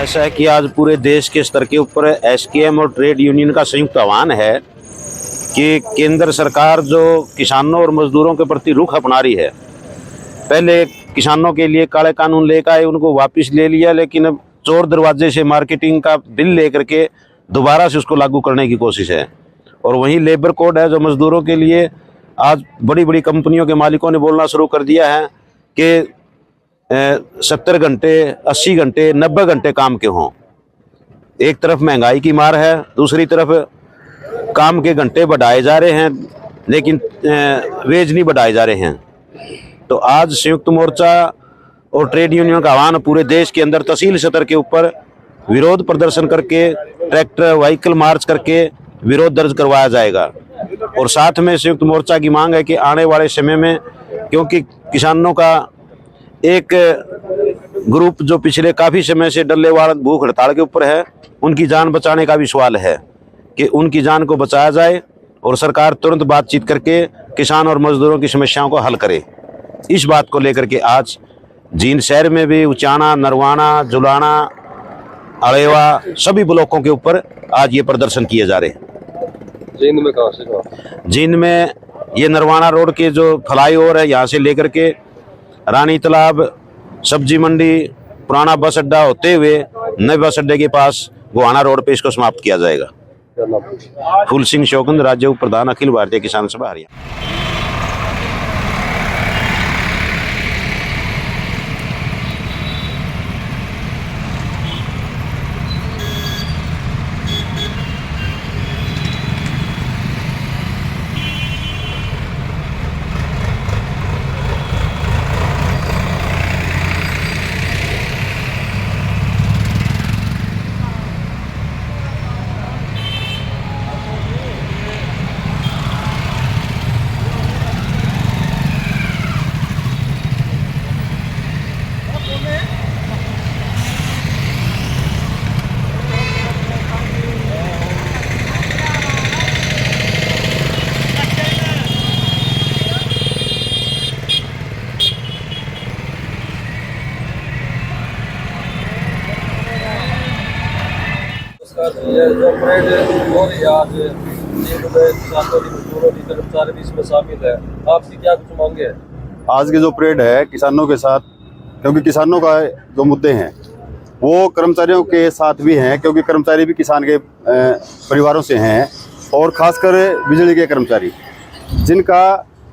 ऐसा है कि आज पूरे देश के स्तर के ऊपर एसकेएम और ट्रेड यूनियन का संयुक्त आह्वान है कि केंद्र सरकार जो किसानों और मजदूरों के प्रति रुख अपना रही है, पहले किसानों के लिए काले कानून लेकर आए, उनको वापस ले लिया, लेकिन अब चोर दरवाजे से मार्केटिंग का बिल लेकर के दोबारा से उसको लागू करने की कोशिश है। और वहीं लेबर कोड है जो मजदूरों के लिए आज बड़ी बड़ी कंपनियों के मालिकों ने बोलना शुरू कर दिया है कि 70 घंटे, 80 घंटे, 90 घंटे काम के हों। एक तरफ महंगाई की मार है, दूसरी तरफ काम के घंटे बढ़ाए जा रहे हैं लेकिन वेज नहीं बढ़ाए जा रहे हैं। तो आज संयुक्त मोर्चा और ट्रेड यूनियन का आह्वान पूरे देश के अंदर तहसील स्तर के ऊपर विरोध प्रदर्शन करके, ट्रैक्टर व्हीकल मार्च करके विरोध दर्ज करवाया जाएगा। और साथ में संयुक्त मोर्चा की मांग है कि आने वाले समय में, क्योंकि किसानों का एक ग्रुप जो पिछले काफ़ी समय से डल्लेवाल भूख हड़ताल के ऊपर है, उनकी जान बचाने का भी सवाल है कि उनकी जान को बचाया जाए और सरकार तुरंत बातचीत करके किसान और मजदूरों की समस्याओं को हल करे। इस बात को लेकर के आज जींद शहर में भी उचाना, नरवाना, जुलाना, अड़ेवा सभी ब्लॉकों के ऊपर आज ये प्रदर्शन किए जा रहे हैं। जींद में कहाँ से कहाँ? जींद में ये नरवाना रोड के जो फ्लाईओवर है, यहाँ से लेकर के रानी तालाब, सब्जी मंडी, पुराना बस अड्डा होते हुए नए बस अड्डे के पास गोहाना रोड पे इसको समाप्त किया जाएगा। फूल सिंह शौकंद, राज्य उप प्रधान, अखिल भारतीय किसान सभा हरियाणा। ये जो परेड हो रही है आज जींद में, किसानों की, मजदूरों की, कर्मचारी भी इसमें शामिल है, आपकी क्या कुछ मांगे हैं? आज की जो परेड है किसानों के साथ, क्योंकि किसानों का जो मुद्दे हैं वो कर्मचारियों के साथ भी हैं, क्योंकि कर्मचारी भी किसान के परिवारों से हैं, और खासकर बिजली के कर्मचारी जिनका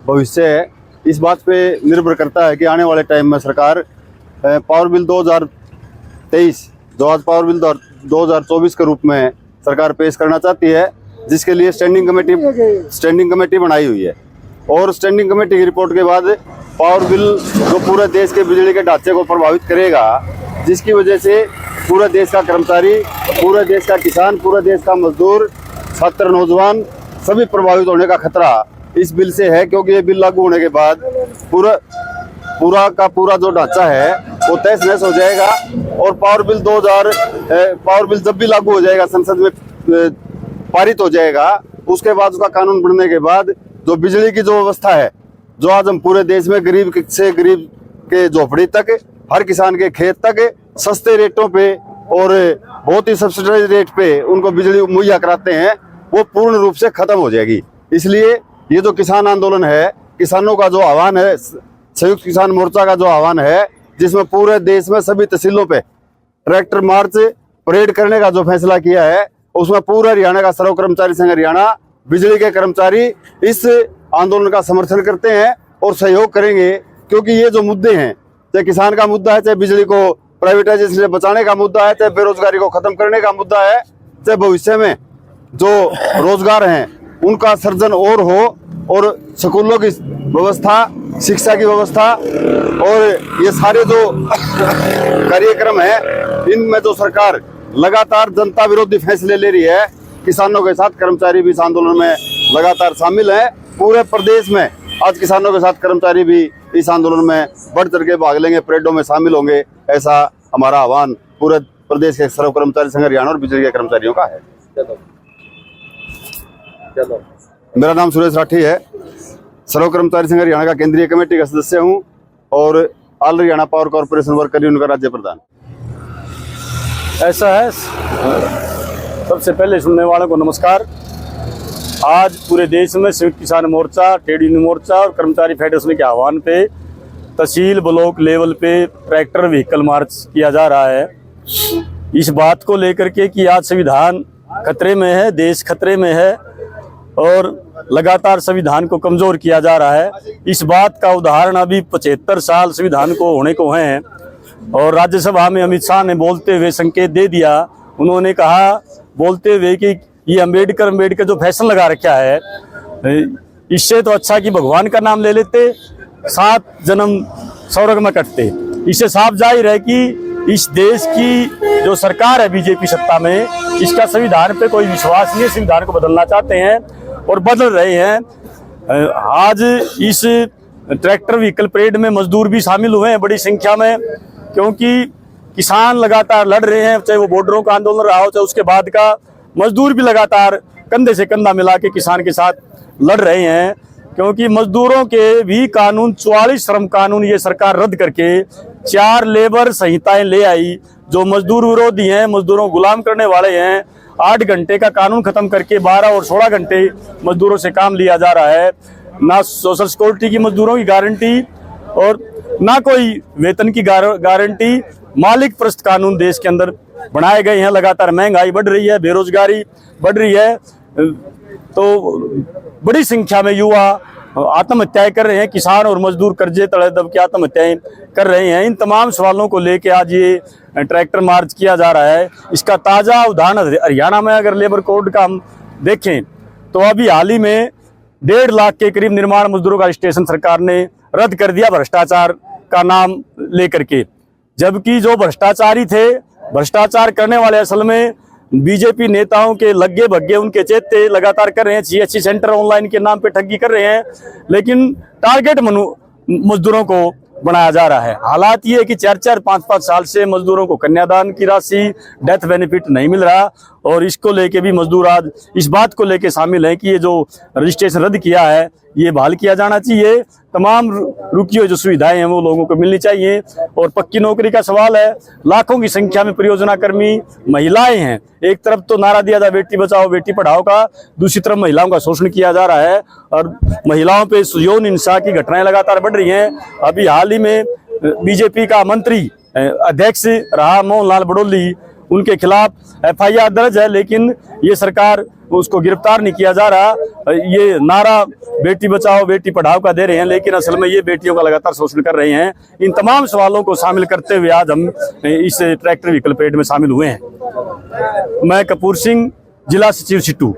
भविष्य इस बात पे निर्भर करता है कि आने वाले टाइम में सरकार पावर बिल 2023 जो आज पावर बिल 2024 के रूप में सरकार पेश करना चाहती है, जिसके लिए स्टैंडिंग कमेटी बनाई हुई है। और स्टैंडिंग कमेटी की रिपोर्ट के बाद पावर बिल जो पूरे देश के बिजली के ढांचे को प्रभावित करेगा, जिसकी वजह से पूरे देश का कर्मचारी, पूरे देश का किसान, पूरे देश का मजदूर, छात्र, नौजवान सभी प्रभावित होने का खतरा इस बिल से है। क्योंकि ये बिल लागू होने के बाद पूरा जो ढांचा है वो तहस नहस हो जाएगा। और पावर बिल जब भी लागू हो जाएगा, संसद में पारित हो जाएगा, उसके बाद उसका कानून बनने के बाद जो बिजली की जो व्यवस्था है, जो आज हम पूरे देश में गरीब से गरीब के झोपड़ी तक, हर किसान के खेत तक सस्ते रेटों पे और बहुत ही सब्सिडाइज रेट पे उनको बिजली मुहैया कराते हैं, वो पूर्ण रूप से खत्म हो जाएगी। इसलिए ये जो किसान आंदोलन है, किसानों का जो आह्वान है, संयुक्त किसान मोर्चा का जो आह्वान है, जिसमें पूरे देश में सभी तहसीलों पे ट्रैक्टर मार्च परेड करने का जो फैसला किया है, उसमें पूरा हरियाणा का सर्व कर्मचारी संघ हरियाणा, बिजली के कर्मचारी इस आंदोलन का समर्थन करते हैं और सहयोग करेंगे। क्योंकि ये जो मुद्दे हैं, चाहे किसान का मुद्दा है, चाहे बिजली को प्राइवेटाइजेशन से बचाने का मुद्दा है, चाहे बेरोजगारी को खत्म करने का मुद्दा है, चाहे भविष्य में जो रोजगार हैं उनका सर्जन और हो, और स्कूलों की व्यवस्था, शिक्षा की व्यवस्था, और ये सारे जो कार्यक्रम है, इनमें जो सरकार लगातार जनता विरोधी फैसले ले रही है, किसानों के साथ कर्मचारी भी इस आंदोलन में लगातार शामिल है। पूरे प्रदेश में आज किसानों के साथ कर्मचारी भी इस आंदोलन में बढ़ चढ़ के भाग लेंगे, परेडों में शामिल होंगे, ऐसा हमारा आह्वान पूरे प्रदेश के सर्व कर्मचारी संघ हरियाणा और बिजली के कर्मचारियों का है। मेरा नाम सुरेश राठी है, सर्व कर्मचारी संघ हरियाणा का केंद्रीय कमेटी का सदस्य हूँ और all Haryana power corporation worker union का राज्य प्रधान। ऐसा है। सबसे पहले सुनने वालों को नमस्कार। आज पूरे देश में संयुक्त किसान मोर्चा, ट्रेड यूनियन मोर्चा और कर्मचारी फेडरेशन के आह्वान पे तहसील ब्लॉक लेवल पे ट्रैक्टर व्हीकल मार्च किया जा रहा है। इस बात को लेकर के कि आज संविधान खतरे में है, देश खतरे में है और लगातार संविधान को कमजोर किया जा रहा है। इस बात का उदाहरण अभी 75 साल संविधान को होने को हैं और राज्यसभा में अमित शाह ने बोलते हुए संकेत दे दिया। उन्होंने कहा बोलते हुए कि ये अम्बेडकर जो फैशन लगा रखा है, इससे तो अच्छा कि भगवान का नाम ले लेते, 7 जन्म स्वर्ग में कटते। इससे साफ जाहिर है कि इस देश की जो सरकार है बीजेपी सत्ता में, इसका संविधान पे कोई विश्वास नहीं है। संविधान को बदलना चाहते हैं और बदल रहे हैं। आज इस ट्रैक्टर व्हीकल परेड में मजदूर भी शामिल हुए हैं बड़ी संख्या में, क्योंकि किसान लगातार लड़ रहे हैं, चाहे वो बॉर्डरों का आंदोलन रहा हो चाहे उसके बाद का। मजदूर भी लगातार कंधे से कंधा मिला के किसान के साथ लड़ रहे हैं, क्योंकि मजदूरों के भी कानून 44 श्रम कानून ये सरकार रद्द करके 4 लेबर संहिताएं ले आई जो मजदूर विरोधी हैं, मजदूरों को गुलाम करने वाले हैं। 8 घंटे का कानून खत्म करके 12 और 16 घंटे मजदूरों से काम लिया जा रहा है। ना सोशल सिक्योरिटी की मजदूरों की गारंटी और ना कोई वेतन की गारंटी। मालिक प्रस्त कानून देश के अंदर बनाए गए हैं। लगातार महंगाई बढ़ रही है, बेरोजगारी बढ़ रही है, तो बड़ी संख्या में युवा आत्महत्याएं कर रहे हैं। किसान और मजदूर कर्जे तले दब के आत्महत्याएं कर रहे हैं। इन तमाम सवालों को लेकर आज ये ट्रैक्टर मार्च किया जा रहा है। इसका ताज़ा उदाहरण हरियाणा में अगर लेबर कोड का हम देखें तो अभी हाल ही में 1.5 लाख के करीब निर्माण मजदूरों का रजिस्ट्रेशन सरकार ने रद्द कर दिया भ्रष्टाचार का नाम लेकर के। जबकि जो भ्रष्टाचारी थे, भ्रष्टाचार करने वाले असल में बीजेपी नेताओं के लग्गे भग्गे उनके चेते लगातार कर रहे हैं। CHC सेंटर ऑनलाइन के नाम पे ठगी कर रहे हैं, लेकिन टारगेट मजदूरों को बनाया जा रहा है। हालात ये है कि 4-4, 5-5 साल से मजदूरों को कन्यादान की राशि, डेथ बेनिफिट नहीं मिल रहा और इसको लेके भी मजदूर आज इस बात को लेके शामिल है कि ये जो रजिस्ट्रेशन रद्द किया है ये बहाल किया जाना चाहिए। तमाम रुकी हुई जो सुविधाएं हैं वो लोगों को मिलनी चाहिए। और पक्की नौकरी का सवाल है। लाखों की संख्या में परियोजना कर्मी महिलाएं हैं। एक तरफ तो नारा दिया था बेटी बचाओ बेटी पढ़ाओ का, दूसरी तरफ महिलाओं का शोषण किया जा रहा है और महिलाओं पे यौन हिंसा की घटनाएं लगातार बढ़ रही हैं। अभी हाल ही में बीजेपी का मंत्री अध्यक्ष रहा मोहनलाल बड़ोली, उनके खिलाफ FIR दर्ज है, लेकिन ये सरकार उसको गिरफ्तार नहीं किया जा रहा। ये नारा बेटी बचाओ बेटी पढ़ाओ का दे रहे हैं, लेकिन असल में ये बेटियों का लगातार शोषण कर रहे हैं। इन तमाम सवालों को शामिल करते हुए आज हम इस ट्रैक्टर व्हीकल परेड में शामिल हुए हैं। मैं कपूर सिंह, जिला सचिव सिट्टू।